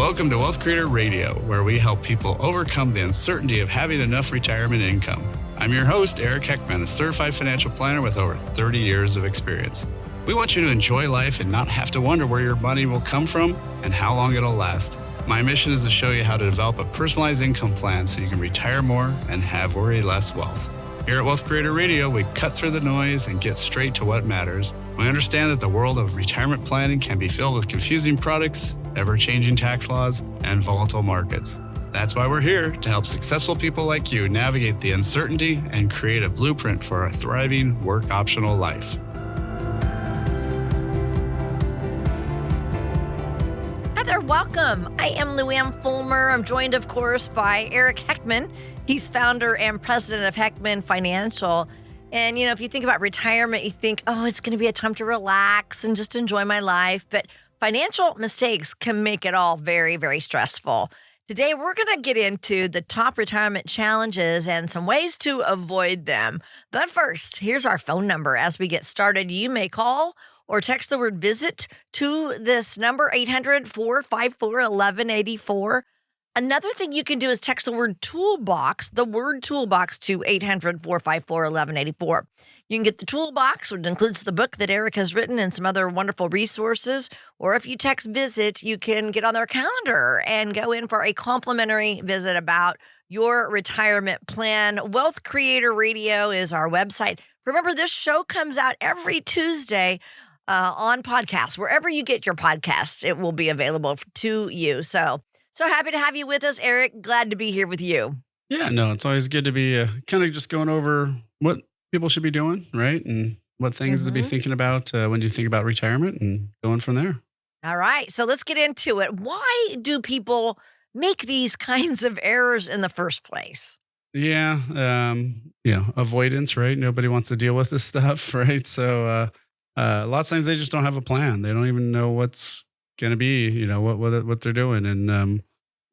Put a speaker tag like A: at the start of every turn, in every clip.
A: Welcome to Wealth Creator Radio, where we help people overcome the uncertainty of having enough retirement income. I'm your host, Eric Heckman, a certified financial planner with over 30 years of experience. We want you to enjoy life and not have to wonder where your money will come from and how long it'll last. My mission is to show you how to develop a personalized income plan so you can retire more and have worry less wealth. Here at Wealth Creator Radio, we cut through the noise and get straight to what matters. We understand that the world of retirement planning can be filled with confusing products, ever-changing tax laws, and volatile markets. That's why we're here to help successful people like you navigate the uncertainty and create a blueprint for a thriving, work-optional life.
B: Hi there, welcome. I am Luann Fulmer. I'm joined, of course, by Eric Heckman. He's founder and president of Heckman Financial. And, if you think about retirement, you think, it's going to be a time to relax and just enjoy my life. But financial mistakes can make it all very, very stressful. Today, we're going to get into the top retirement challenges and some ways to avoid them. But first, here's our phone number. As we get started, you may call or text the word VISIT to this number, 800-454-1184. Another thing you can do is text the word toolbox, to 800-454-1184. You can get the toolbox, which includes the book that Eric has written and some other wonderful resources. Or if you text visit, you can get on their calendar and go in for a complimentary visit about your retirement plan. Wealth Creator Radio is our website. Remember, this show comes out every Tuesday on podcasts. Wherever you get your podcasts, it will be available to you. So happy to have you with us, Eric. Glad to be here with you.
A: Yeah, no, it's always good to be kind of just going over what people should be doing, right? And what things to be thinking about when you think about retirement and going from there.
B: All right. So let's get into it. Why do people make these kinds of errors in the first place?
A: Yeah. Avoidance, right? Nobody wants to deal with this stuff, right? So lots of times they just don't have a plan. They don't even know what's going to be, what they're doing. And,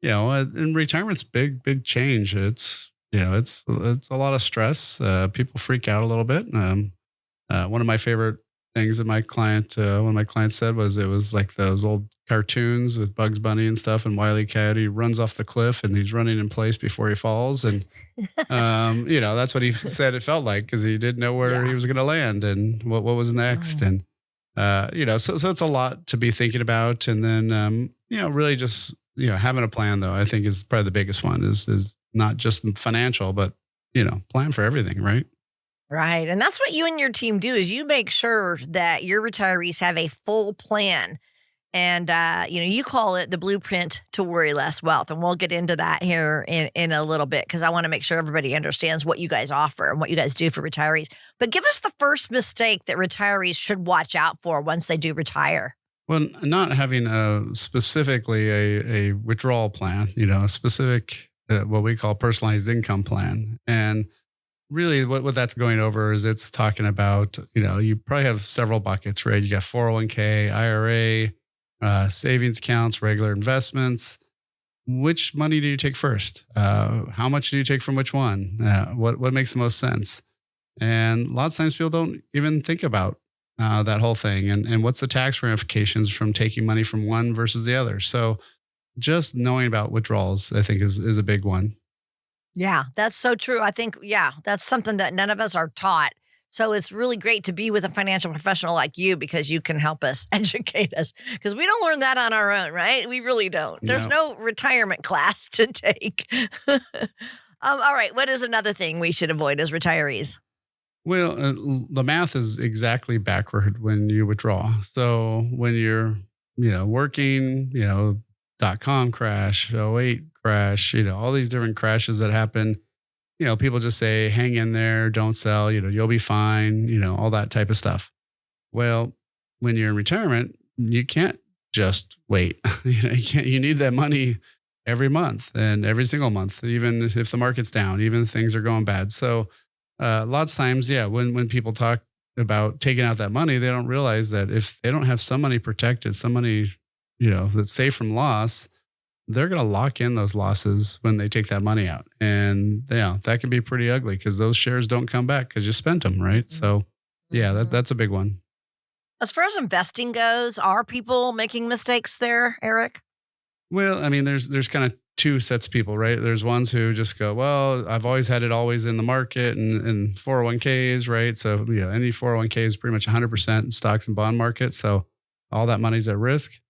A: in retirement's big change. It's a lot of stress. People freak out a little bit. One of my favorite things that one of my clients said was it was like those old cartoons with Bugs Bunny and stuff, and Wile E. Coyote runs off the cliff and he's running in place before he falls. And, that's what he said it felt like, because he didn't know where he was going to land and what was next. And, so it's a lot to be thinking about. And then, really just, having a plan, though, I think is probably the biggest one is not just financial, but, plan for everything, right?
B: Right. And that's what you and your team do, is you make sure that your retirees have a full plan. And, you call it the blueprint to worry less wealth. And we'll get into that here in a little bit, because I want to make sure everybody understands what you guys offer and what you guys do for retirees. But give us the first mistake that retirees should watch out for once they do retire.
A: Well, not having specifically a withdrawal plan, a specific, what we call personalized income plan. And really what that's going over is it's talking about, you probably have several buckets, right? You got 401k, IRA, savings accounts, regular investments. Which money do you take first? How much do you take from which one? What makes the most sense? And lots of times people don't even think about that whole thing. And what's the tax ramifications from taking money from one versus the other? So just knowing about withdrawals, I think, is a big one.
B: Yeah, that's so true. I think, that's something that none of us are taught. So it's really great to be with a financial professional like you, because you can help us, educate us, because we don't learn that on our own, right? We really don't. There's no retirement class to take. All right. What is another thing we should avoid as retirees?
A: Well, the math is exactly backward when you withdraw. So when you're, working, .com crash, '08 crash, all these different crashes that happen, people just say, hang in there, don't sell, you'll be fine, all that type of stuff. Well, when you're in retirement, you can't just wait. You need that money every month and every single month, even if the market's down, even if things are going bad. So lots of times, when people talk about taking out that money, they don't realize that if they don't have some money protected, some money, that's safe from loss, they're going to lock in those losses when they take that money out. And that can be pretty ugly, because those shares don't come back because you spent them, right? So that's a big one.
B: As far as investing goes, are people making mistakes there, Eric?
A: Well, I mean, there's kind of two sets of people, right? There's ones who just go, well, I've always had it always in the market and 401ks, right? So, any 401k is pretty much 100% in stocks and bond markets. So all that money's at risk.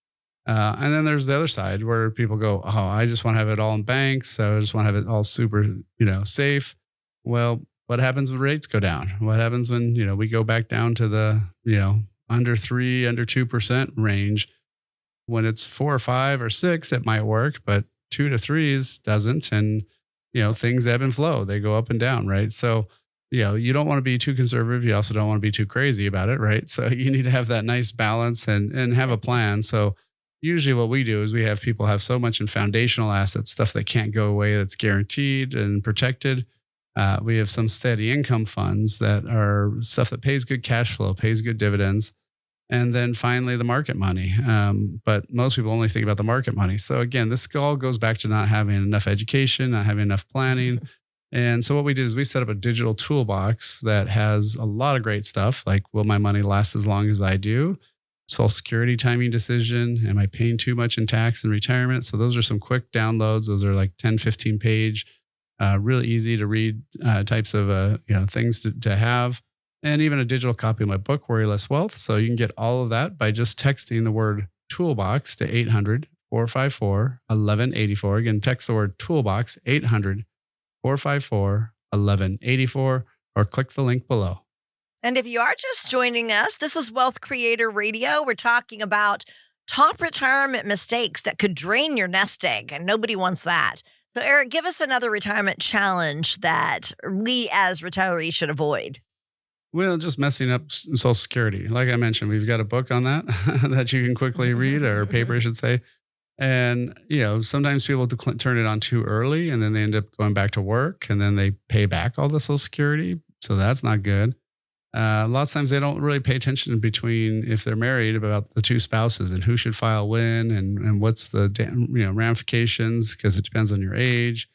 A: And then there's the other side where people go, oh, I just want to have it all in banks. So I just want to have it all super, safe. Well, what happens when rates go down? What happens when, we go back down to the, under 3, under 2% range? When it's 4 or 5 or 6, it might work, but 2 to 3s doesn't. And, things ebb and flow. They go up and down, right? So, you don't want to be too conservative. You also don't want to be too crazy about it, right? So you need to have that nice balance and have a plan. So usually what we do is we have people have so much in foundational assets, stuff that can't go away, that's guaranteed and protected. We have some steady income funds that are stuff that pays good cash flow, pays good dividends. And then finally, the market money. But most people only think about the market money. So again, this all goes back to not having enough education, not having enough planning. And so what we did is we set up a digital toolbox that has a lot of great stuff, like will my money last as long as I do? Social Security timing decision. Am I paying too much in tax in retirement? So those are some quick downloads. Those are like 10, 15 page, really easy to read types of things to have. And even a digital copy of my book, Worry Less Wealth. So you can get all of that by just texting the word toolbox to 800-454-1184. Again, text the word toolbox, 800-454-1184, or click the link below.
B: And if you are just joining us, this is Wealth Creator Radio. We're talking about top retirement mistakes that could drain your nest egg, and nobody wants that. So Eric, give us another retirement challenge that we as retirees should avoid.
A: Well, just messing up Social Security. Like I mentioned, we've got a book on that that you can quickly read, or a paper, I should say. And, sometimes people turn it on too early, and then they end up going back to work, and then they pay back all the Social Security. So that's not good. Lots of times they don't really pay attention between, if they're married, about the two spouses and who should file when and what's the ramifications, because it depends on your age,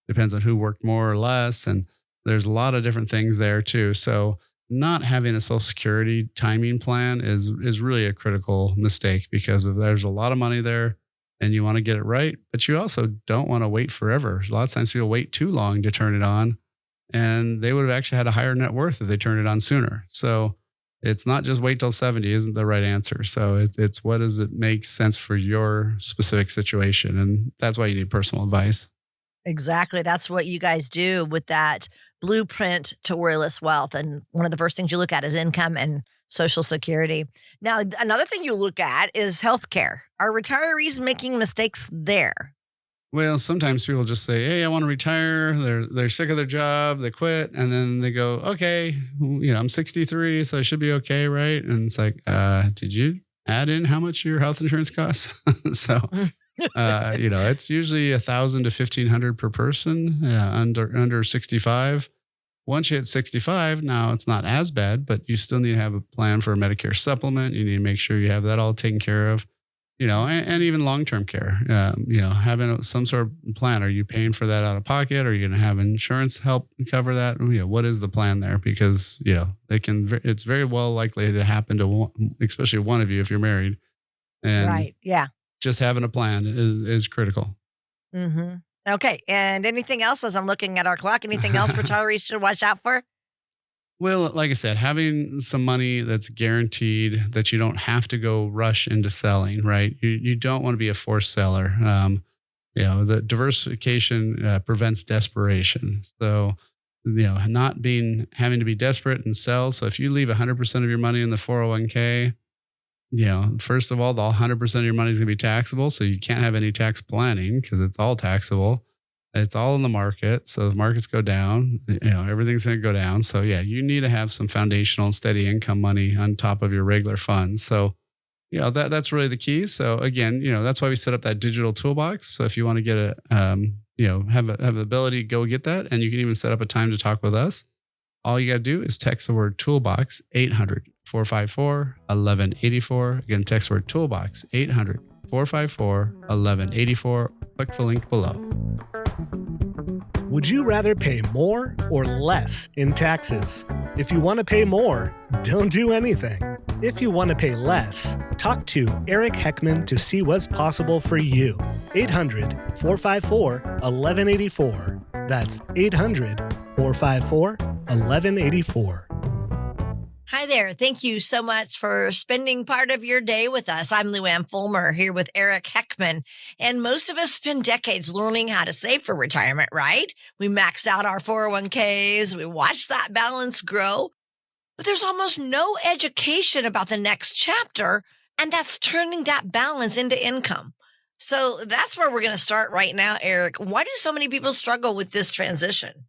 A: depends on who worked more or less. And there's a lot of different things there too. So not having a Social Security timing plan is really a critical mistake, because there's a lot of money there and you want to get it right, but you also don't want to wait forever. A lot of times people wait too long to turn it on, and they would have actually had a higher net worth if they turned it on sooner. So it's not just wait till 70 isn't the right answer. So it's what does it make sense for your specific situation? And that's why you need personal advice.
B: Exactly. That's what you guys do with that blueprint to worryless wealth. And one of the first things you look at is income and Social Security. Now, another thing you look at is healthcare. Are retirees making mistakes there?
A: Well, sometimes people just say, hey, I want to retire. They're sick of their job. They quit. And then they go, okay, I'm 63, so I should be okay, right? And it's like, did you add in how much your health insurance costs? So, it's usually $1,000 to $1,500 per person under 65. Once you hit 65, now it's not as bad, but you still need to have a plan for a Medicare supplement. You need to make sure you have that all taken care of. And even long-term care, having some sort of plan. Are you paying for that out of pocket? Are you going to have insurance help cover that? What is the plan there? Because, it's very well likely to happen to especially one of you if you're married. And
B: right. Yeah.
A: Just having a plan is critical.
B: Mm-hmm. Okay. And anything else, as I'm looking at our clock, anything else retirees should watch out for?
A: Well, like I said, having some money that's guaranteed, that you don't have to go rush into selling, right? You don't want to be a forced seller. The diversification prevents desperation. So, not having to be desperate and sell. So if you leave 100% of your money in the 401k, first of all, the 100% of your money is going to be taxable. So you can't have any tax planning because it's all taxable. It's all in the market. So the markets go down, everything's going to go down. So yeah, you need to have some foundational and steady income money on top of your regular funds. So, that's really the key. So again, that's why we set up that digital toolbox. So if you want to get have the ability, go get that. And you can even set up a time to talk with us. All you got to do is text the word toolbox, 800-454-1184. Again, text the word toolbox, 800-454-1184. Click the link below.
C: Would you rather pay more or less in taxes? If you want to pay more, don't do anything. If you want to pay less, talk to Eric Heckman to see what's possible for you. 800-454-1184. That's 800-454-1184.
B: Hi there. Thank you so much for spending part of your day with us. I'm Lou Ann Fulmer here with Eric Heckman. And most of us spend decades learning how to save for retirement, right? We max out our 401ks. We watch that balance grow. But there's almost no education about the next chapter, and that's turning that balance into income. So that's where we're going to start right now, Eric. Why do so many people struggle with this transition?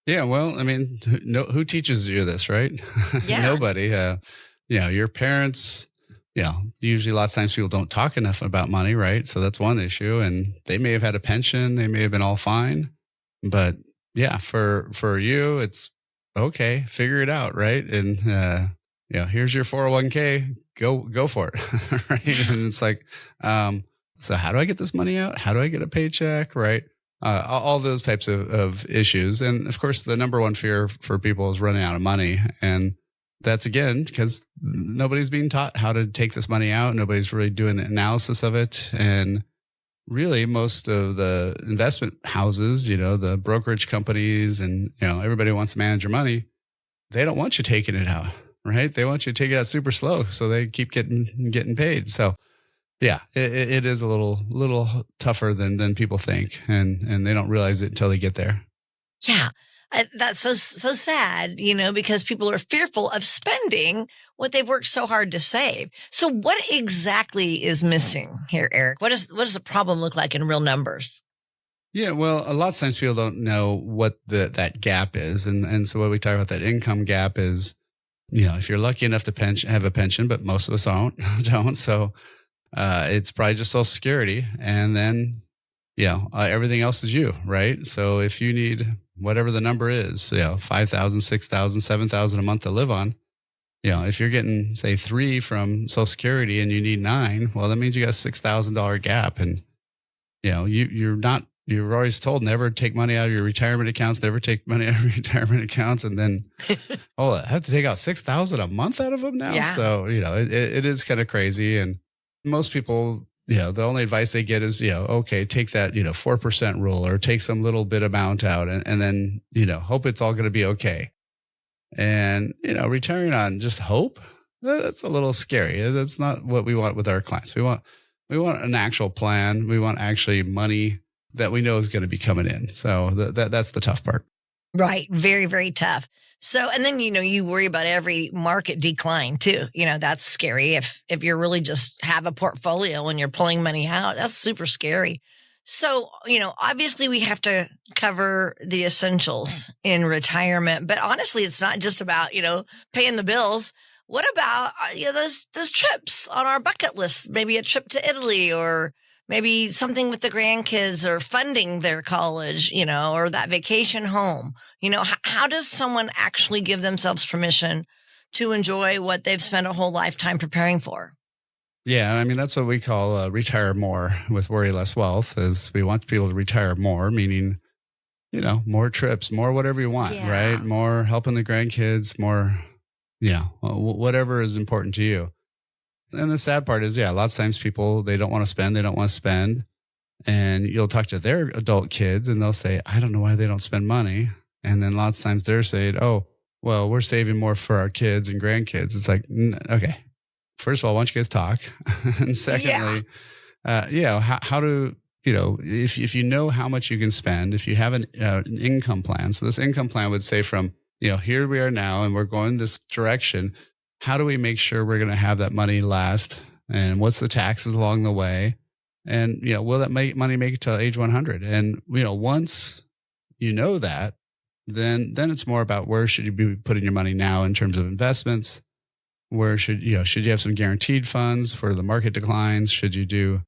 A: Yeah, well, I mean, who teaches you this, right?
B: Yeah.
A: Nobody. Your parents, usually lots of times people don't talk enough about money, right? So that's one issue. And they may have had a pension, they may have been all fine. But yeah, for you, it's okay, figure it out, right? And here's your 401k, go for it. Right. And it's like, so how do I get this money out? How do I get a paycheck? Right. All those types of issues. And of course, the number one fear for people is running out of money. And that's again, because nobody's being taught how to take this money out. Nobody's really doing the analysis of it. And really most of the investment houses, the brokerage companies and, everybody wants to manage your money. They don't want you taking it out, right? They want you to take it out super slow. So they keep getting paid. So yeah, it is a little tougher than people think, and they don't realize it until they get there.
B: Yeah, that's so sad, because people are fearful of spending what they've worked so hard to save. So what exactly is missing here, Eric? What does the problem look like in real numbers?
A: Yeah, well, a lot of times people don't know what that gap is, and so when we talk about that income gap is, if you're lucky enough to have a pension, but most of us don't, so. It's probably just Social Security, and then, everything else is you, right? So if you need whatever the number is, 5,000, 6,000, 7,000 a month to live on, if you're getting say 3 from Social Security and you need 9, well, that means you got a $6,000 gap, and you're always told never take money out of your retirement accounts, never take money out of your retirement accounts, and then I have to take out 6,000 a month out of them now.
B: Yeah.
A: So it is kind of crazy. And most people, the only advice they get is, okay, take that, 4% rule or take some little bit amount out and then, hope it's all going to be okay. And, retiring on just hope, that's a little scary. That's not what we want with our clients. We want an actual plan. We want actually money that we know is going to be coming in. So that's the tough part.
B: Right. Very, very tough. So, and then, you worry about every market decline too. That's scary. If you're really just have a portfolio and you're pulling money out, that's super scary. So, obviously we have to cover the essentials in retirement, but honestly, it's not just about, paying the bills. What about, those trips on our bucket list? Maybe a trip to Italy or maybe something with the grandkids or funding their college, or that vacation home. How does someone actually give themselves permission to enjoy what they've spent a whole lifetime preparing for?
A: Yeah, I mean, that's what we call retire more with Worry Less Wealth, is we want people to retire more, meaning, more trips, more whatever you want, right? More helping the grandkids, more, whatever is important to you. And the sad part is, lots of times people, they don't want to spend. And you'll talk to their adult kids and they'll say, I don't know why they don't spend money. And then lots of times they're saying, oh, well, we're saving more for our kids and grandkids. It's like, okay, first of all, why don't you guys talk? And secondly, how do, if you know how much you can spend, if you have an income plan. So this income plan would say from, here we are now and we're going this direction. How do we make sure we're going to have that money last? And what's the taxes along the way? And, will that money make it to age 100? And, once you know that, then it's more about where should you be putting your money now in terms of investments? Where should you have some guaranteed funds for the market declines? Should you do,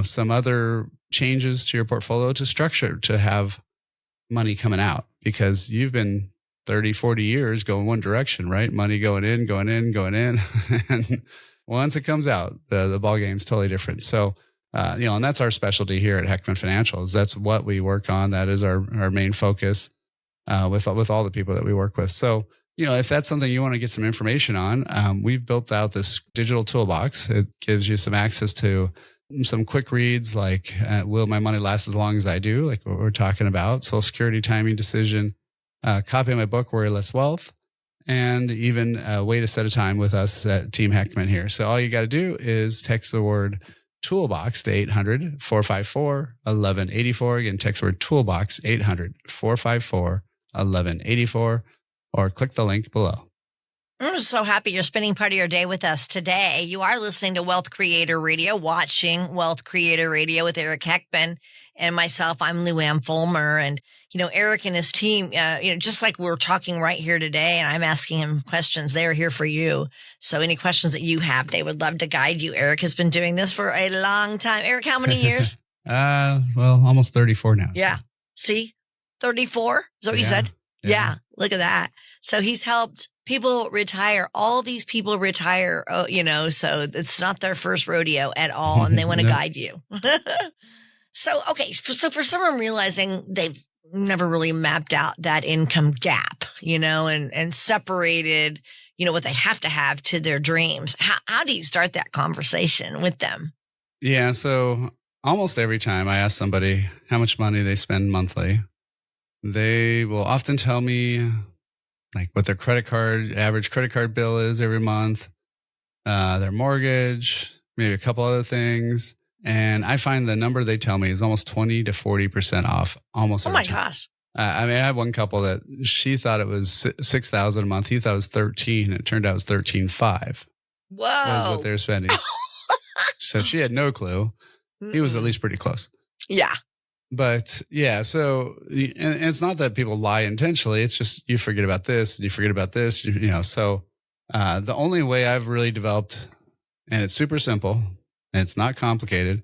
A: some other changes to your portfolio to structure to have money coming out? Because you've been 30, 40 years going one direction, right? Money going in. And once it comes out, the ball game's totally different. So And that's our specialty here at Heckman Financials. That's what we work on. That is our main focus with all the people that we work with. So, if that's something you want to get some information on, we've built out this digital toolbox. It gives you some access to some quick reads like, will my money last as long as I do? Like what we're talking about, Social Security timing decision, copy of my book, Worry Less Wealth, and even a way to set a time with us at Team Heckman here. So all you got to do is text the word toolbox to 800-454-1184. Again, text the word toolbox, 800-454-1184, or click the link below.
B: I'm so happy you're spending part of your day with us today. You are listening to Wealth Creator Radio, watching Wealth Creator Radio with Eric Heckman and myself. I'm Lou Ann Fulmer. And, Eric and his team, just like we're talking right here today, and I'm asking him questions, they're here for you. So any questions that you have, they would love to guide you. Eric has been doing this for a long time. Eric, how many years?
A: Almost 34 now.
B: Yeah.
A: So.
B: See? 34? Is that what you said? Yeah. Look at that. So he's helped people retire. All these people retire, so it's not their first rodeo at all, and they want to guide you. So for someone realizing they've never really mapped out that income gap, and separated, what they have to have to their dreams, how do you start that conversation with them?
A: Yeah. So almost every time I ask somebody how much money they spend monthly, they will often tell me like what their average credit card bill is every month, their mortgage, maybe a couple other things. And I find the number they tell me is almost 20 to 40% off almost every time.
B: Gosh.
A: I had one couple that she thought it was $6,000 a month. He thought it was 13. It turned out it was 13.5.
B: Whoa.
A: Was what they're spending. So she had no clue. He was at least pretty close.
B: Yeah.
A: But yeah, so and it's not that people lie intentionally. It's just you forget about this and you forget about this, So the only way I've really developed, and it's super simple, and it's not complicated,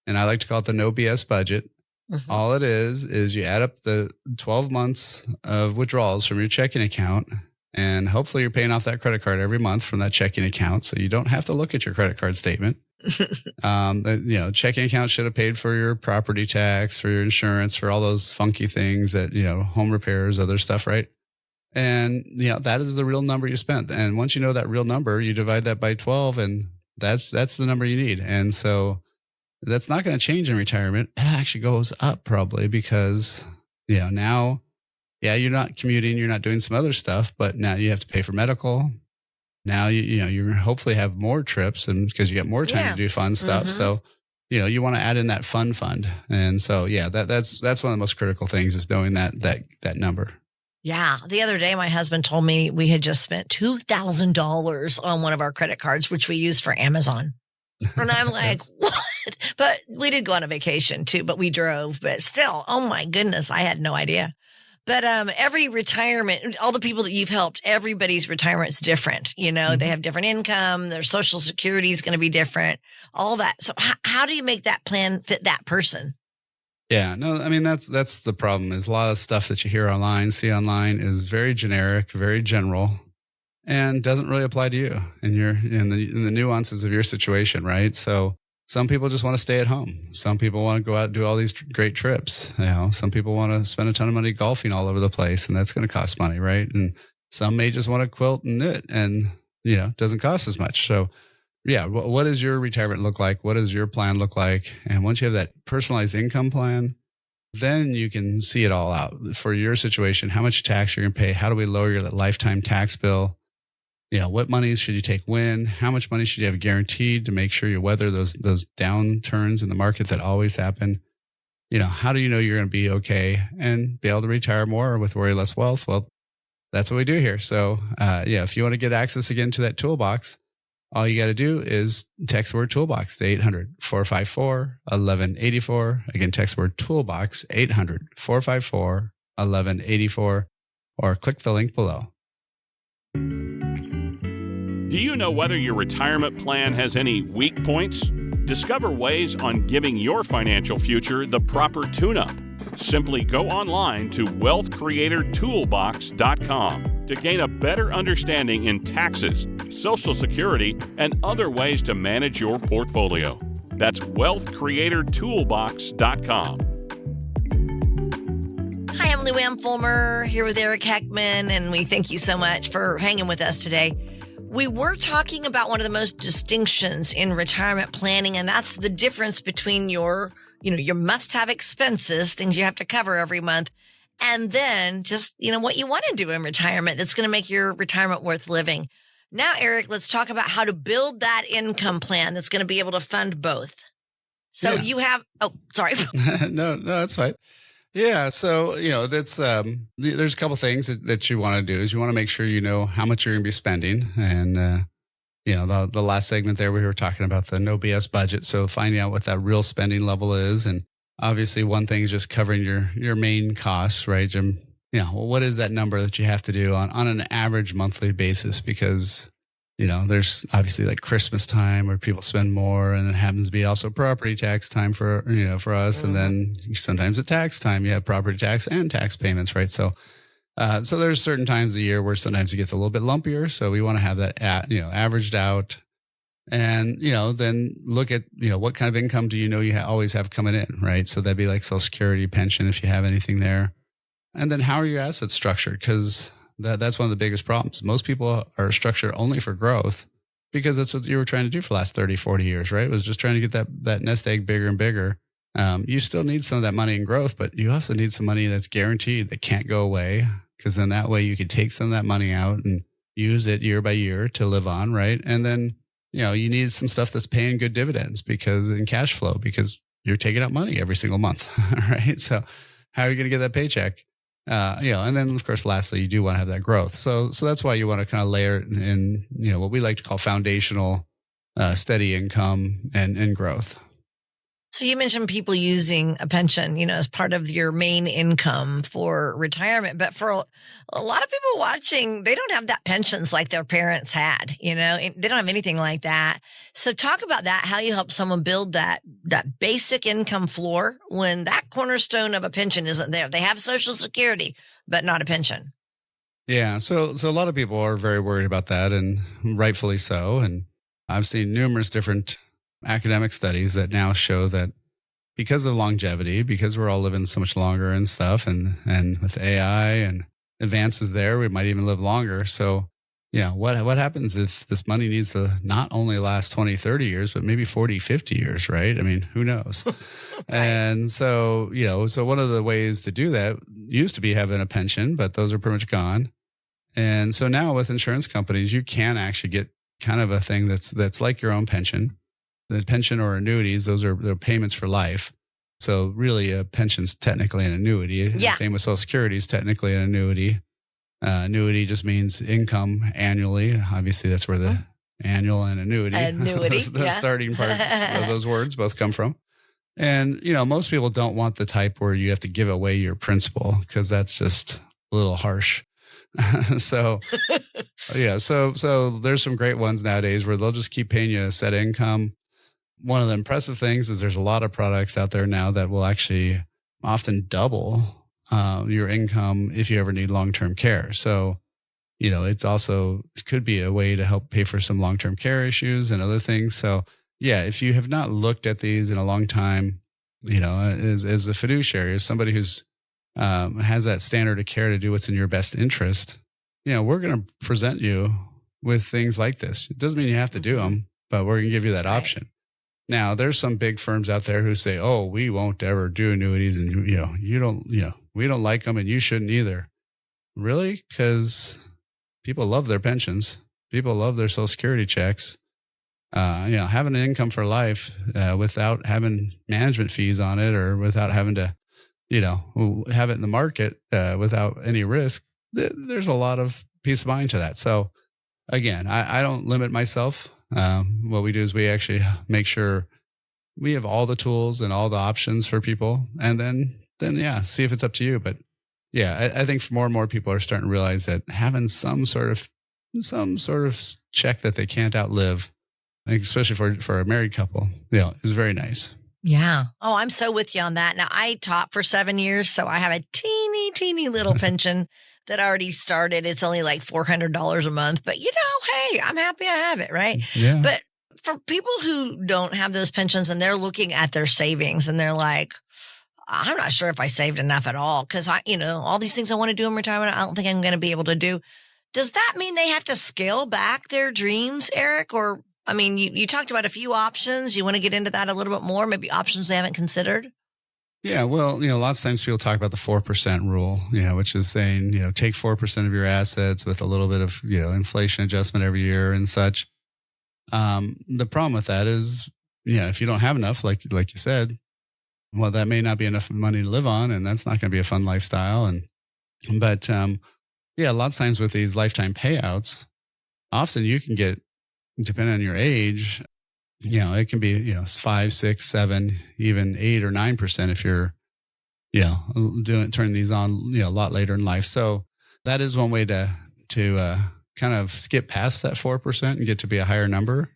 A: and I like to call it the no BS budget. Mm-hmm. All it is you add up the 12 months of withdrawals from your checking account, and hopefully you're paying off that credit card every month from that checking account, so you don't have to look at your credit card statement. Checking account should have paid for your property tax, for your insurance, for all those funky things that, home repairs, other stuff, right? And, that is the real number you spent. And once you know that real number, you divide that by 12, and that's the number you need. And so that's not going to change in retirement. It actually goes up probably because, now, you're not commuting, you're not doing some other stuff, but now you have to pay for medical. Now, you hopefully have more trips, and because you get more time to do fun stuff. Mm-hmm. So, you want to add in that fund. And so, that's one of the most critical things is knowing that number.
B: Yeah. The other day, my husband told me we had just spent $2,000 on one of our credit cards, which we used for Amazon. And I'm like, what? But we did go on a vacation too, but we drove. But still, oh my goodness, I had no idea. But every retirement, all the people that you've helped, everybody's retirement's different. Mm-hmm. They have different income. Their Social Security is going to be different, all that. So how do you make that plan fit that person?
A: Yeah, no, I mean, that's the problem is a lot of stuff that you see online is very generic, very general, and doesn't really apply to you and in the nuances of your situation, right? So some people just want to stay at home. Some people want to go out and do all these great trips. Some people want to spend a ton of money golfing all over the place, and that's going to cost money, right? And some may just want to quilt and knit, and it doesn't cost as much. So, what does your retirement look like? What does your plan look like? And once you have that personalized income plan, then you can see it all out for your situation. How much tax you're going to pay? How do we lower your lifetime tax bill? What monies should you take when? How much money should you have guaranteed to make sure you weather those downturns in the market that always happen? How do you know you're going to be okay and be able to retire more with Worry Less Wealth? Well, that's what we do here. So, if you want to get access again to that toolbox, all you got to do is text the word toolbox to 800-454-1184. Again, text the word toolbox, 800-454-1184, or click the link below.
D: Do you know whether your retirement plan has any weak points? Discover ways on giving your financial future the proper tune-up. Simply go online to wealthcreatortoolbox.com to gain a better understanding in taxes, Social Security, and other ways to manage your portfolio. That's wealthcreatortoolbox.com.
B: Hi, I'm Lou Ann Fulmer here with Eric Heckman, and we thank you so much for hanging with us today. We were talking about one of the most distinctions in retirement planning, and that's the difference between your must-have expenses, things you have to cover every month, and then just, what you want to do in retirement that's going to make your retirement worth living. Now, Eric, let's talk about how to build that income plan that's going to be able to fund both. So you have, sorry.
A: No, that's fine. Yeah. So, that's, there's a couple things that you want to do is you want to make sure you know how much you're going to be spending. And, the last segment there, we were talking about the no BS budget. So finding out what that real spending level is. And obviously one thing is just covering your main costs, right, Jim? What is that number that you have to do on an average monthly basis? Because, there's obviously like Christmas time where people spend more, and it happens to be also property tax time for us. And then sometimes at tax time, you have property tax and tax payments, right? So there's certain times of the year where sometimes it gets a little bit lumpier. So we want to have that, averaged out. And, then look at, what kind of income do you always have coming in, right? So that'd be like Social Security, pension, if you have anything there. And then how are your assets structured? Because that's one of the biggest problems. Most people are structured only for growth because that's what you were trying to do for the last 30, 40 years, right? It was just trying to get that nest egg bigger and bigger. You still need some of that money in growth, but you also need some money that's guaranteed, that can't go away, because then that way you could take some of that money out and use it year by year to live on, right? And then, you need some stuff that's paying good dividends in cash flow, because you're taking out money every single month, right? So how are you going to get that paycheck? And then of course, lastly, you do want to have that growth. So that's why you want to kind of layer it in, what we like to call foundational, steady income and growth.
B: So you mentioned people using a pension, as part of your main income for retirement. But for a lot of people watching, they don't have that pensions like their parents had, they don't have anything like that. So talk about that, how you help someone build that basic income floor when that cornerstone of a pension isn't there. They have Social Security, but not a pension.
A: Yeah. So a lot of people are very worried about that, and rightfully so. And I've seen numerous different academic studies that now show that because of longevity, because we're all living so much longer and stuff, and with AI and advances there, we might even live longer. So, what happens if this money needs to not only last 20, 30 years, but maybe 40, 50 years, right? I mean, who knows?
B: Right.
A: And so, so one of the ways to do that used to be having a pension, but those are pretty much gone. And so now with insurance companies, you can actually get kind of a thing that's like your own pension. The pension or annuities, they're payments for life. So really a pension's technically an annuity.
B: Yeah.
A: Same with Social Security is technically an annuity. Annuity just means income annually. Obviously, that's where the annual and annuity, the starting part of those words both come from. And, most people don't want the type where you have to give away your principal, because that's just a little harsh. So there's some great ones nowadays where they'll just keep paying you a set income. One of the impressive things is there's a lot of products out there now that will actually often double your income if you ever need long-term care. So, it could be a way to help pay for some long-term care issues and other things. So yeah, if you have not looked at these in a long time, as a fiduciary, as somebody who's has that standard of care to do what's in your best interest, we're going to present you with things like this. It doesn't mean you have to do them, but we're going to give you that option. Now, there's some big firms out there who say, "Oh, we won't ever do annuities, and we don't like them, and you shouldn't either." Really? Because people love their pensions, people love their Social Security checks. Having an income for life without having management fees on it, or without having to, have it in the market without any risk. There's a lot of peace of mind to that. So, again, I don't limit myself. What we do is we actually make sure we have all the tools and all the options for people, and then see if it's up to you. But I think more and more people are starting to realize that having some sort of check that they can't outlive, especially for a married couple, is very nice.
B: Yeah. Oh, I'm so with you on that. Now, I taught for 7 years, so I have a teeny little pension that already started. It's only like $400 a month, but hey, I'm happy I have it, right?
A: Yeah.
B: But for people who don't have those pensions and they're looking at their savings and they're like, I'm not sure if I saved enough at all because all these things I want to do in retirement, I don't think I'm going to be able to do. Does that mean they have to scale back their dreams, Eric? Or, I mean, you talked about a few options. You want to get into that a little bit more, maybe options they haven't considered?
A: Yeah, well, lots of times people talk about the 4% rule, which is saying, take 4% of your assets with a little bit of, inflation adjustment every year and such. The problem with that is, if you don't have enough, like you said, well, that may not be enough money to live on, and that's not going to be a fun lifestyle. But lots of times with these lifetime payouts, often you can get, depending on your age, it can be, 5, 6, 7, even 8 or 9% if you're, turning these on, a lot later in life. So that is one way to kind of skip past that 4% and get to be a higher number.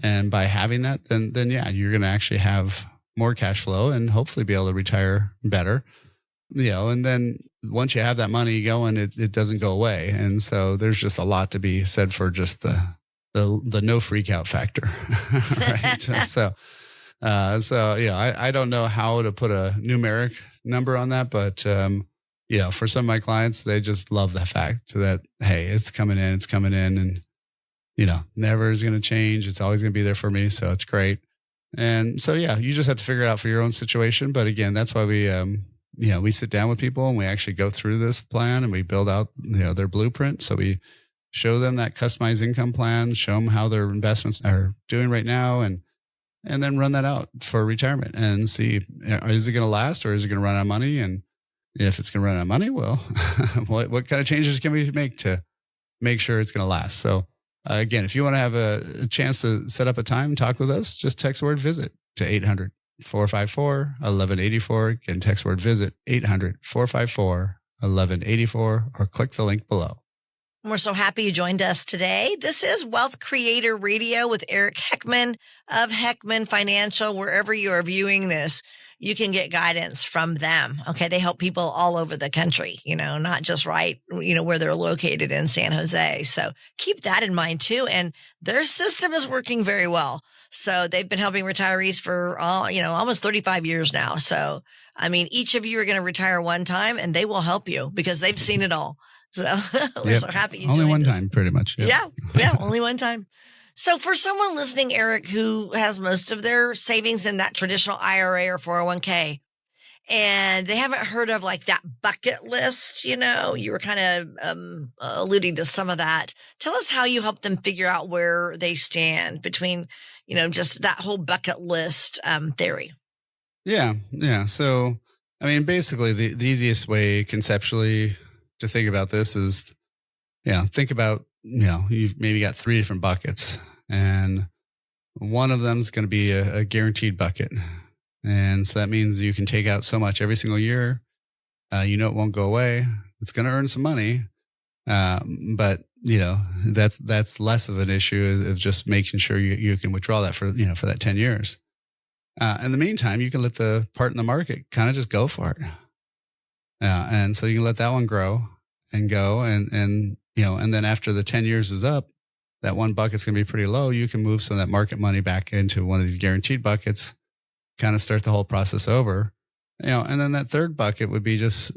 A: And by having that, then you're going to actually have more cash flow and hopefully be able to retire better, and then once you have that money going, it doesn't go away. And so there's just a lot to be said for just the no freak out factor. Right. So I don't know how to put a numeric number on that, but, for some of my clients, they just love the fact that, hey, it's coming in and, never is going to change. It's always going to be there for me. So it's great. And so, you just have to figure it out for your own situation. But again, that's why we sit down with people and we actually go through this plan and we build out, their blueprint. So we show them that customized income plan, show them how their investments are doing right now, and then run that out for retirement and see, is it going to last or is it going to run out of money? And if it's going to run out of money, well, what kind of changes can we make to make sure it's going to last? So again, if you want to have a chance to set up a time and talk with us, just text the word visit to 800-454-1184. Again, text word visit 800-454-1184 or click the link below.
B: We're so happy you joined us today. This is Wealth Creator Radio with Eric Heckman of Heckman Financial. Wherever you are viewing this, you can get guidance from them. Okay. They help people all over the country, not just where they're located in San Jose. So keep that in mind too. And their system is working very well. So they've been helping retirees for almost 35 years now. So, each of you are going to retire one time and they will help you because they've seen it all. So we're so happy you
A: only
B: joined
A: one
B: us.
A: time, pretty much.
B: Yeah, only one time. So for someone listening, Eric, who has most of their savings in that traditional IRA or 401k, and they haven't heard of like that bucket list, you were kind of alluding to some of that. Tell us how you help them figure out where they stand between, just that whole bucket list theory.
A: Yeah. So, basically the easiest way conceptually to think about this is, think about, you've maybe got 3 different buckets and one of them is going to be a guaranteed bucket. And so that means you can take out so much every single year. It won't go away. It's going to earn some money. But that's less of an issue of just making sure you can withdraw that for that 10 years. In the meantime, you can let the part in the market kind of just go for it. And so you can let that one grow and go. And then after the 10 years is up, that one bucket's going to be pretty low. You can move some of that market money back into one of these guaranteed buckets, kind of start the whole process over. And then that third bucket would be just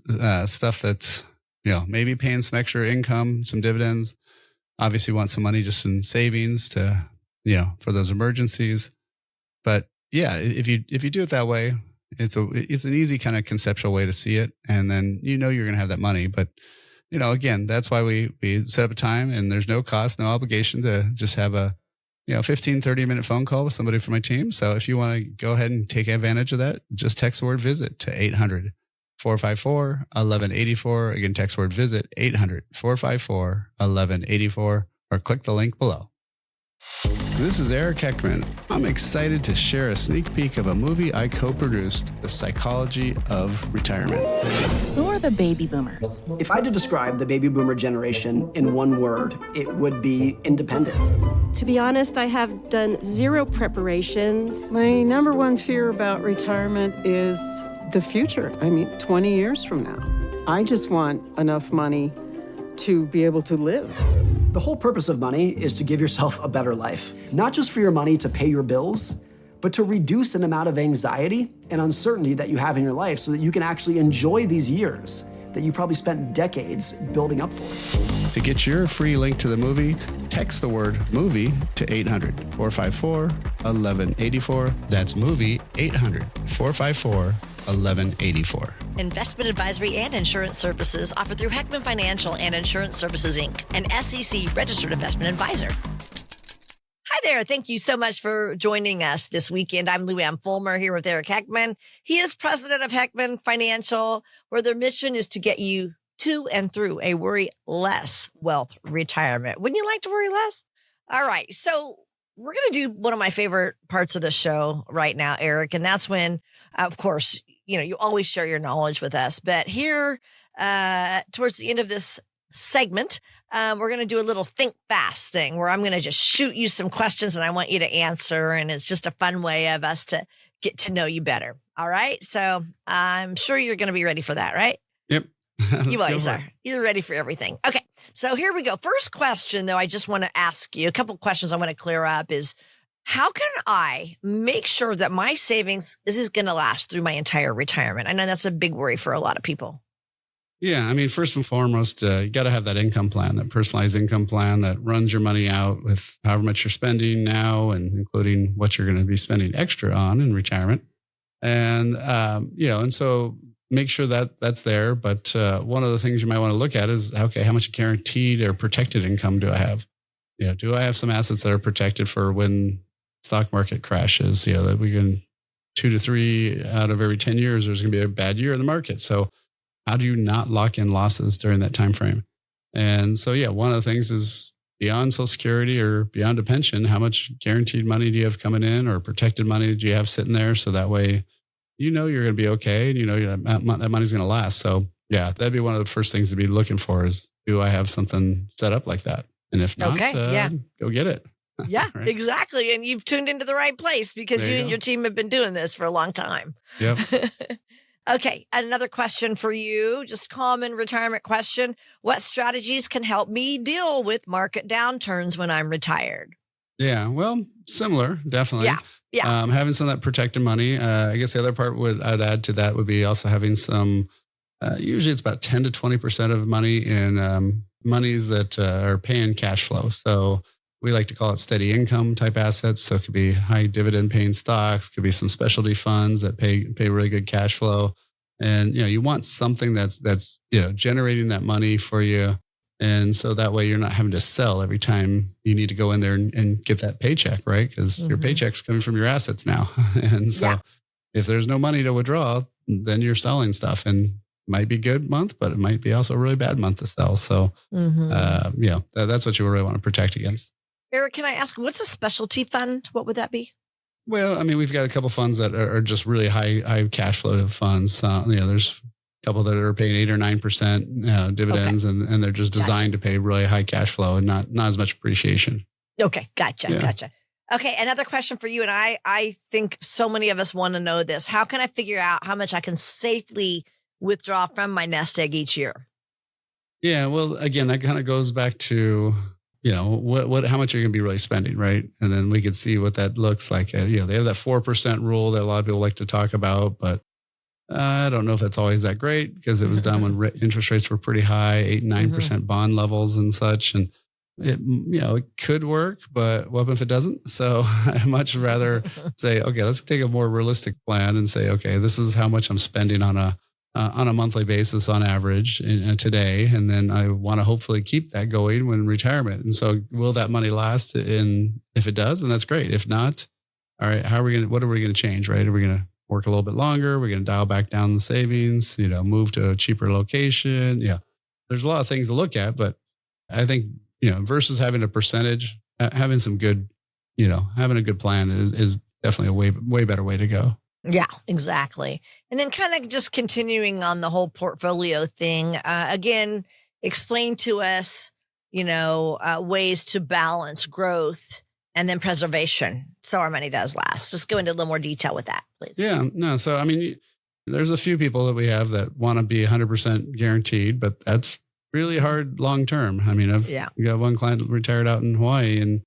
A: stuff that's, maybe paying some extra income, some dividends. Obviously want some money just in savings to, for those emergencies. But yeah, if you do it that way, it's an easy kind of conceptual way to see it. And then, you're going to have that money. But, again, that's why we set up a time and there's no cost, no obligation to just have a, 15, 30-minute phone call with somebody from my team. So if you want to go ahead and take advantage of that, just text the word visit to 800-454-1184. Again, text word visit 800-454-1184 or click the link below. This is Eric Heckman. I'm excited to share a sneak peek of a movie I co-produced, The Psychology of Retirement.
E: Who are the baby boomers?
F: If I had to describe the baby boomer generation in one word, it would be independent.
G: To be honest, I have done zero preparations.
H: My number one fear about retirement is the future. 20 years from now. I just want enough money to be able to live.
F: The whole purpose of money is to give yourself a better life, not just for your money to pay your bills, but to reduce an amount of anxiety and uncertainty that you have in your life so that you can actually enjoy these years that you probably spent decades building up for.
A: To get your free link to the movie, text the word movie to 800-454-1184. That's movie 800-454-1184.
B: Investment advisory and insurance services offered through Heckman Financial and Insurance Services, Inc., an SEC registered investment advisor. Hi there. Thank you so much for joining us this weekend. I'm Lou Ann Fulmer here with Eric Heckman. He is president of Heckman Financial, where their mission is to get you to and through a worry-less wealth retirement. Wouldn't you like to worry less? All right. So we're going to do one of my favorite parts of the show right now, Eric, and that's when, of course, you always share your knowledge with us. But here, towards the end of this segment, we're going to do a little think fast thing where I'm going to just shoot you some questions and I want you to answer. And it's just a fun way of us to get to know you better. All right. So I'm sure you're going to be ready for that, right?
A: Yep.
B: You always are. You're ready for everything. Okay. So here we go. First question, though, I just want to ask you a couple of questions I want to clear up is, how can I make sure that my savings is going to last through my entire retirement? I know that's a big worry for a lot of people.
A: Yeah. I mean, first and foremost, you got to have that income plan, that personalized income plan that runs your money out with however much you're spending now and including what you're going to be spending extra on in retirement. And, and so make sure that that's there. But one of the things you might want to look at is, okay, how much guaranteed or protected income do I have? Do I have some assets that are protected for when stock market crashes? That we can 2 to 3 out of every 10 years, there's going to be a bad year in the market. So how do you not lock in losses during that time frame? And so, one of the things is beyond Social Security or beyond a pension, how much guaranteed money do you have coming in or protected money do you have sitting there? So that way, you're going to be okay and that money's going to last. So that'd be one of the first things to be looking for is, do I have something set up like that? And if not, go get it.
B: Yeah,
A: Right.
B: Exactly. And you've tuned into the right place because you and your team have been doing this for a long time.
A: Yep.
B: Okay. Another question for you, just common retirement question. What strategies can help me deal with market downturns when I'm retired?
A: Yeah. Well, similar, definitely.
B: Yeah.
A: Having some of that protected money. I guess the other part I'd add to that would be also having some, usually it's about 10 to 20% of money in monies that are paying cash flow. So we like to call it steady income type assets. So it could be high dividend paying stocks, could be some specialty funds that pay really good cash flow. And, you want something that's generating that money for you. And so that way you're not having to sell every time you need to go in there and get that paycheck, right? Because your paycheck's coming from your assets now. And so if there's no money to withdraw, then you're selling stuff, and it might be a good month, but it might be also a really bad month to sell. So, that's what you really want to protect against.
B: Eric, can I ask, what's a specialty fund? What would that be?
A: Well, I mean, we've got a couple funds that are just really high cash flow funds. There's a couple that are paying 8 or 9% dividends, and they're just designed to pay really high cash flow and not as much appreciation.
B: Okay, gotcha. Okay, another question for you, and I think so many of us want to know this. How can I figure out how much I can safely withdraw from my nest egg each year?
A: Yeah, well, again, that kind of goes back to how much you're going to be really spending, right? And then we could see what that looks like. They have that 4% rule that a lot of people like to talk about, but I don't know if that's always that great because it was done when interest rates were pretty high, 8 and 9% bond levels and such. And it could work, but what if it doesn't? So I much rather say, okay, let's take a more realistic plan and say, okay, this is how much I'm spending on a monthly basis on average today. And then I want to hopefully keep that going when retirement. And so will that money last? And if it does, then that's great. If not, all right, what are we going to change, right? Are we going to work a little bit longer? We're going to dial back down the savings, move to a cheaper location. Yeah. There's a lot of things to look at, but I think, versus having a percentage, having some good, having a good plan is definitely a way better way to go.
B: Yeah, exactly. And then kind of just continuing on the whole portfolio thing, again, explain to us, ways to balance growth and then preservation so our money does last. Just go into a little more detail with that, please.
A: Yeah, no. So, I mean, there's a few people that we have that want to be 100% guaranteed, but that's really hard long term. I mean, I've got one client retired out in Hawaii, and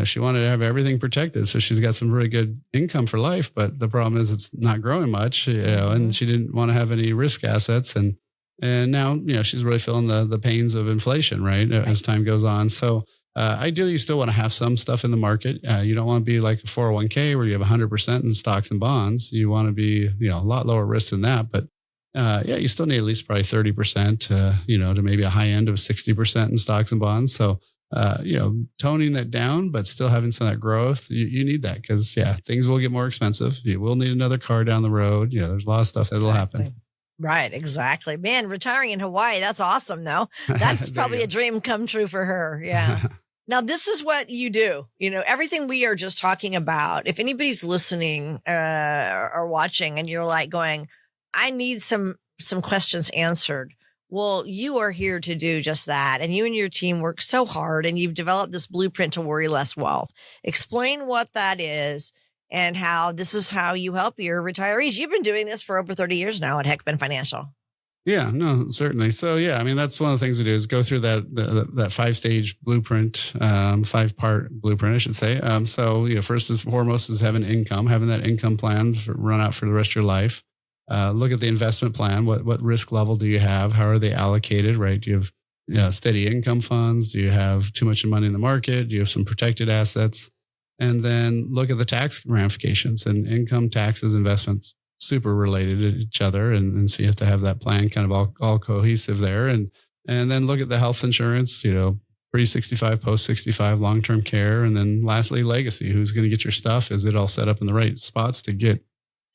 A: she wanted to have everything protected, so she's got some really good income for life. But the problem is it's not growing much, and she didn't want to have any risk assets, and now she's really feeling the pains of inflation, right, as time goes on. So ideally, you still want to have some stuff in the market. You don't want to be like a 401k where you have 100% in stocks and bonds. You want to be a lot lower risk than that, but you still need at least probably 30%, to maybe a high end of 60% in stocks and bonds. So, toning that down, but still having some of that growth, you need that because, things will get more expensive. You will need another car down the road. There's a lot of stuff that will happen.
B: Right, exactly. Man, retiring in Hawaii, that's awesome, though. That's probably a dream come true for her. Yeah. Now, this is what you do. Everything we are just talking about, if anybody's listening or watching and you're like going, I need some questions answered. Well, you are here to do just that. And you and your team work so hard and you've developed this blueprint to worry less wealth. Explain what that is and how this is how you help your retirees. You've been doing this for over 30 years now at Heckman Financial.
A: Yeah, no, certainly. So, that's one of the things we do is go through that 5-stage blueprint, 5-part blueprint, I should say. First and foremost is having that income plan run out for the rest of your life. Look at the investment plan. What risk level do you have? How are they allocated, right? Do you have steady income funds? Do you have too much money in the market? Do you have some protected assets? And then look at the tax ramifications, and income, taxes, investments, super related to each other. And so you have to have that plan kind of all cohesive there. And then look at the health insurance, pre-65, post-65, long-term care. And then lastly, legacy. Who's going to get your stuff? Is it all set up in the right spots to get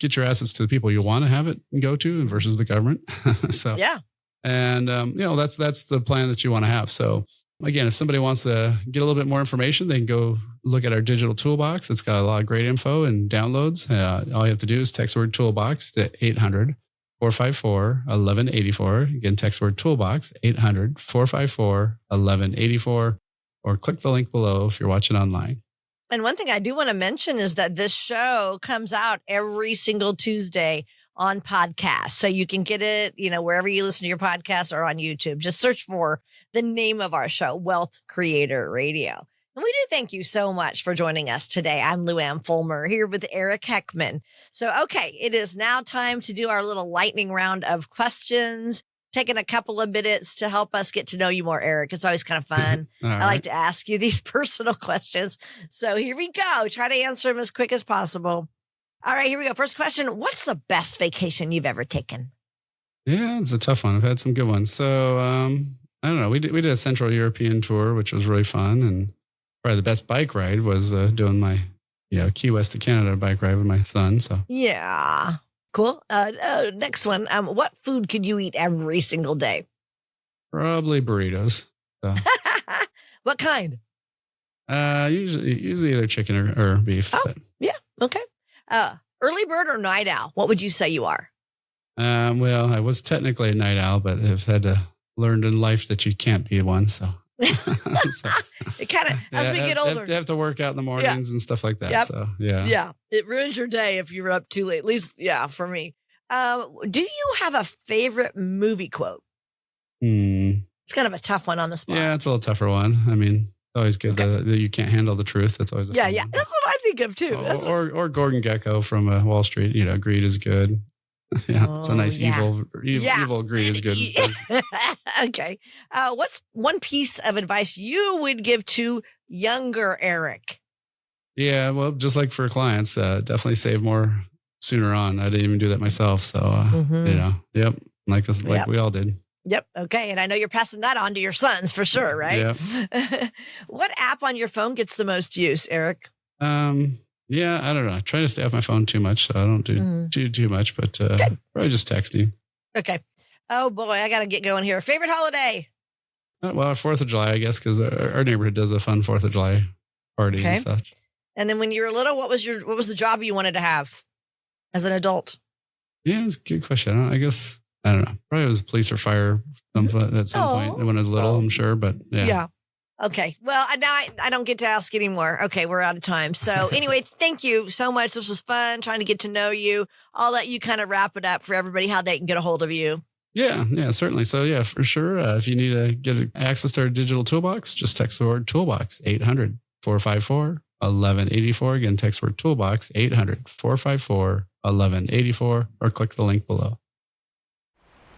A: your assets to the people you want to have it and go to versus the government? So, and that's the plan that you want to have. So again, if somebody wants to get a little bit more information, they can go look at our digital toolbox. It's got a lot of great info and downloads. All you have to do is text word toolbox to 800-454-1184. Again, text word toolbox, 800-454-1184, or click the link below if you're watching online.
B: And one thing I do want to mention is that this show comes out every single Tuesday on podcast. So you can get it, wherever you listen to your podcast or on YouTube. Just search for the name of our show, Wealth Creator Radio. And we do thank you so much for joining us today. I'm Lou Ann Fulmer here with Eric Heckman. So, okay, it is now time to do our little lightning round of questions. Taking a couple of minutes to help us get to know you more, Eric. It's always kind of fun. I like to ask you these personal questions. So here we go. Try to answer them as quick as possible. All right, here we go. First question. What's the best vacation you've ever taken?
A: Yeah, it's a tough one. I've had some good ones. So I don't know. We did a Central European tour, which was really fun. And probably the best bike ride was doing my Key West to Canada bike ride with my son. So
B: yeah. Cool. Next one. What food could you eat every single day?
A: Probably burritos. So.
B: What kind?
A: Usually either chicken or beef.
B: Oh, yeah. Okay. Early bird or night owl? What would you say you are?
A: Well, I was technically a night owl, but I've had to learn in life that you can't be one. So,
B: it kind of, as we get older,
A: you have to work out in the mornings and stuff like that.
B: Yep.
A: So, yeah.
B: It ruins your day if you're up too late. At least, for me. Do you have a favorite movie quote? It's kind of a tough one on the spot.
A: Yeah, it's a little tougher one. I mean, it's always good that you can't handle the truth. That's always
B: yeah. That's what I think of too.
A: Or Gordon Gekko from Wall Street. Greed is good. Yeah, it's a nice evil greed is good.
B: Okay. What's one piece of advice you would give to younger Eric?
A: Yeah, well, just like for clients, definitely save more sooner on. I didn't even do that myself. So, yep. Like we all did.
B: Yep. Okay. And I know you're passing that on to your sons for sure, right?
A: Yeah.
B: What app on your phone gets the most use, Eric?
A: Yeah, I don't know. I try to stay off my phone too much, so I don't do too much, but probably just texting.
B: Okay. Oh boy, I got to get going here. Favorite holiday?
A: Well, 4th of July, I guess, because our neighborhood does a fun 4th of July party and such.
B: And then when you were little, what was the job you wanted to have as an adult?
A: Yeah, it's a good question. I guess, I don't know. Probably it was police or fire at some point when I was little, I'm sure, but yeah.
B: Yeah. Okay. Well, now I don't get to ask anymore. Okay. We're out of time. So anyway, thank you so much. This was fun trying to get to know you. I'll let you kind of wrap it up for everybody, how they can get a hold of you.
A: Yeah, certainly. So yeah, for sure. If you need to get access to our digital toolbox, just text the word toolbox 800-454-1184. Again, text word toolbox 800-454-1184 or click the link below.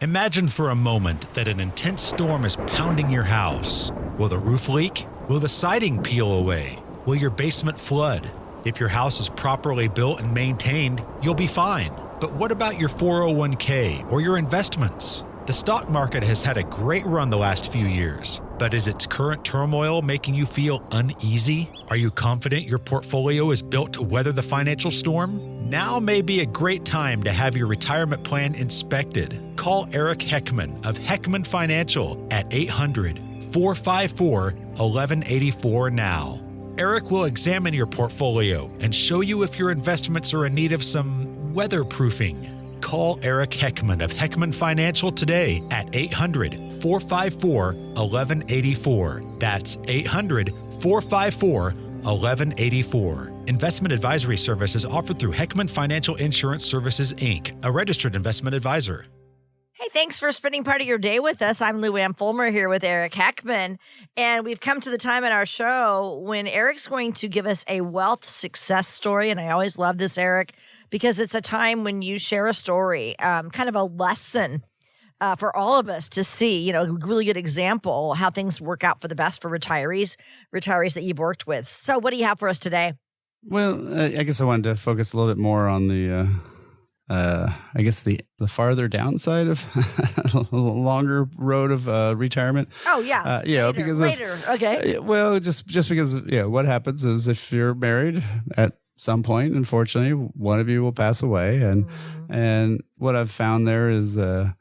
I: Imagine for a moment that an intense storm is pounding your house. Will the roof leak? Will the siding peel away? Will your basement flood? If your house is properly built and maintained, you'll be fine. But what about your 401k or your investments? The stock market has had a great run the last few years, but is its current turmoil making you feel uneasy? Are you confident your portfolio is built to weather the financial storm? Now may be a great time to have your retirement plan inspected. Call Eric Heckman of Heckman Financial at 800-454-1184 now. Eric will examine your portfolio and show you if your investments are in need of some weatherproofing. Call Eric Heckman of Heckman Financial today at 800-454-1184. That's 800-454-1184. Investment advisory services offered through Heckman Financial Insurance Services, Inc., a registered investment advisor.
B: Hey, thanks for spending part of your day with us. I'm Lou Ann Fulmer here with Eric Heckman, and we've come to the time in our show when Eric's going to give us a wealth success story, and I always love this, Eric, because it's a time when you share a story, kind of a lesson for all of us to see, a really good example how things work out for the best for retirees that you've worked with. So what do you have for us today?
A: Well, I guess I wanted to focus a little bit more on the farther downside of a longer road of retirement.
B: Oh yeah, later. Okay.
A: Well, just because what happens is if you're married at some point, unfortunately, one of you will pass away, and what I've found there is the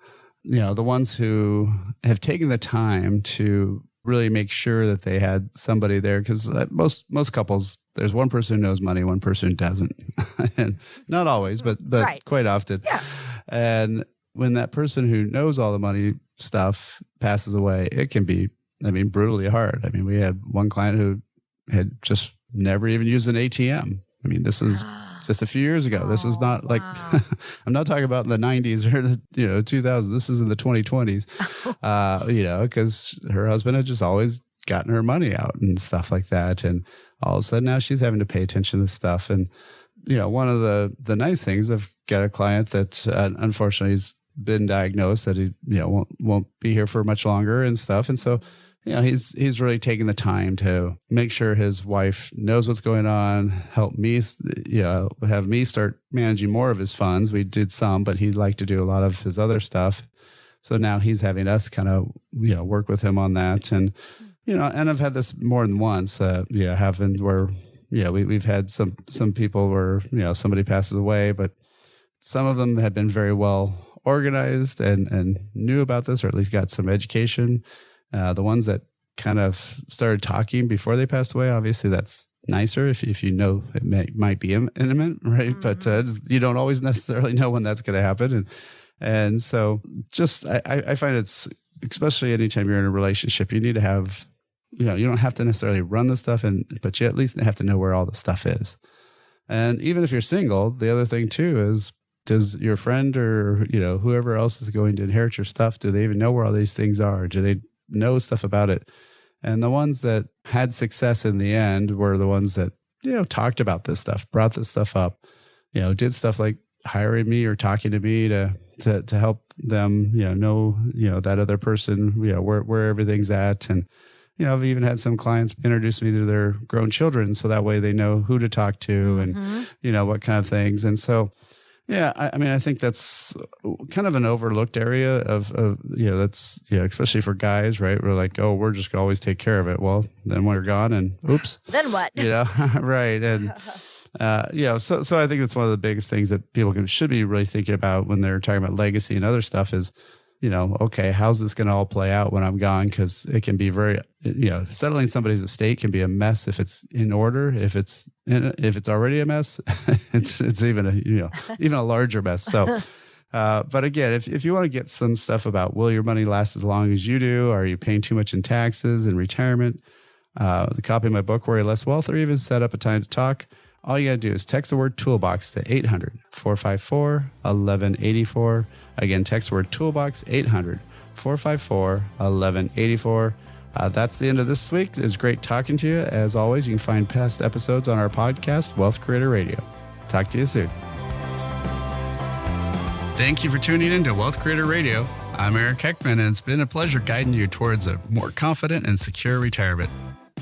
A: ones who have taken the time to really make sure that they had somebody there, because most couples, there's one person who knows money, one person who doesn't. And not always, but right. Quite often.
B: Yeah.
A: And when that person who knows all the money stuff passes away, it can be, brutally hard. We had one client who had just never even used an ATM. This was just a few years ago. This was not like, I'm not talking about in the 90s or the 2000s. This is in the 2020s, because her husband had just always gotten her money out and stuff like that. And all of a sudden now she's having to pay attention to this stuff. And, one of the nice things, I've got a client that unfortunately has been diagnosed that he, won't be here for much longer and stuff. And so, he's really taking the time to make sure his wife knows what's going on, help me, have me start managing more of his funds. We did some, but he'd like to do a lot of his other stuff. So now he's having us kind of, work with him on that. And, and I've had this more than once, happened where, we've had some people where, somebody passes away, but some of them had been very well organized and knew about this, or at least got some education. The ones that kind of started talking before they passed away, obviously that's nicer if it might be intimate, right? Mm-hmm. But you don't always necessarily know when that's going to happen. And so just, I find it's, especially anytime you're in a relationship, you need to have, you don't have to necessarily run the stuff, but you at least have to know where all the stuff is. And even if you're single, the other thing too is, does your friend or, whoever else is going to inherit your stuff, do they even know where all these things are? Do they know stuff about it? And the ones that had success in the end were the ones that, talked about this stuff, brought this stuff up, did stuff like hiring me or talking to me to help them, know, that other person, where everything's at. And, I've even had some clients introduce me to their grown children, so that way they know who to talk to and, what kind of things. And so, yeah, I think that's kind of an overlooked area of that's, especially for guys, right? We're like, oh, we're just going to always take care of it. Well, then when you're gone and oops.
B: Then what?
A: Right. And, so I think that's one of the biggest things that people should be really thinking about when they're talking about legacy and other stuff is, okay, how's this going to all play out when I'm gone? Because it can be very, settling somebody's estate can be a mess if it's in order. If it's already a mess, it's even a larger mess. So, but again, if you want to get some stuff about will your money last as long as you do? Are you paying too much in taxes and retirement? The copy of my book, Worry Less Wealth, or even set up a time to talk. All you got to do is text the word toolbox to 800-454-1184. Again, text the word toolbox 800-454-1184. That's the end of this week. It was great talking to you. As always, you can find past episodes on our podcast, Wealth Creator Radio. Talk to you soon. Thank you for tuning in to Wealth Creator Radio. I'm Eric Heckman, and it's been a pleasure guiding you towards a more confident and secure retirement.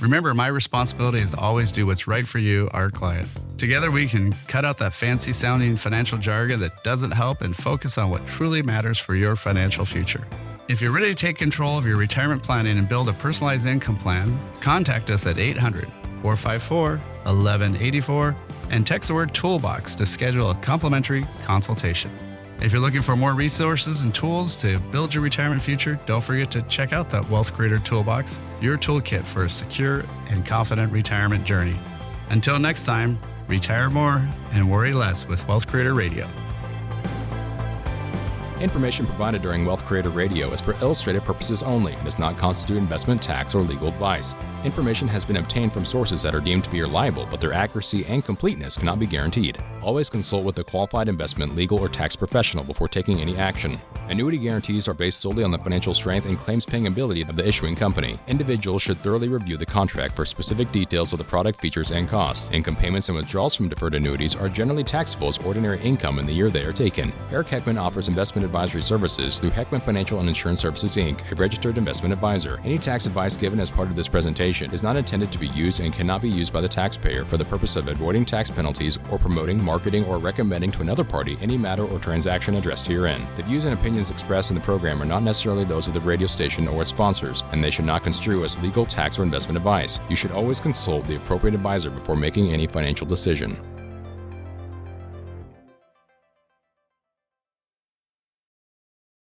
A: Remember, my responsibility is to always do what's right for you, our client. Together, we can cut out that fancy-sounding financial jargon that doesn't help and focus on what truly matters for your financial future. If you're ready to take control of your retirement planning and build a personalized income plan, contact us at 800-454-1184 and text the word toolbox to schedule a complimentary consultation. If you're looking for more resources and tools to build your retirement future, don't forget to check out that Wealth Creator Toolbox, your toolkit for a secure and confident retirement journey. Until next time, retire more and worry less with Wealth Creator Radio.
J: Information provided during Wealth Creator Radio is for illustrative purposes only and does not constitute investment, tax, or legal advice. Information has been obtained from sources that are deemed to be reliable, but their accuracy and completeness cannot be guaranteed. Always consult with a qualified investment, legal, or tax professional before taking any action. Annuity guarantees are based solely on the financial strength and claims-paying ability of the issuing company. Individuals should thoroughly review the contract for specific details of the product features and costs. Income payments and withdrawals from deferred annuities are generally taxable as ordinary income in the year they are taken. Eric Heckman offers investment advisory services through Heckman Financial and Insurance Services, Inc., a registered investment advisor. Any tax advice given as part of this presentation is not intended to be used and cannot be used by the taxpayer for the purpose of avoiding tax penalties or promoting, marketing, or recommending to another party any matter or transaction addressed herein. The views and opinions expressed in the program are not necessarily those of the radio station or its sponsors, and they should not construe as legal, tax, or investment advice. You should always consult the appropriate advisor before making any financial decision.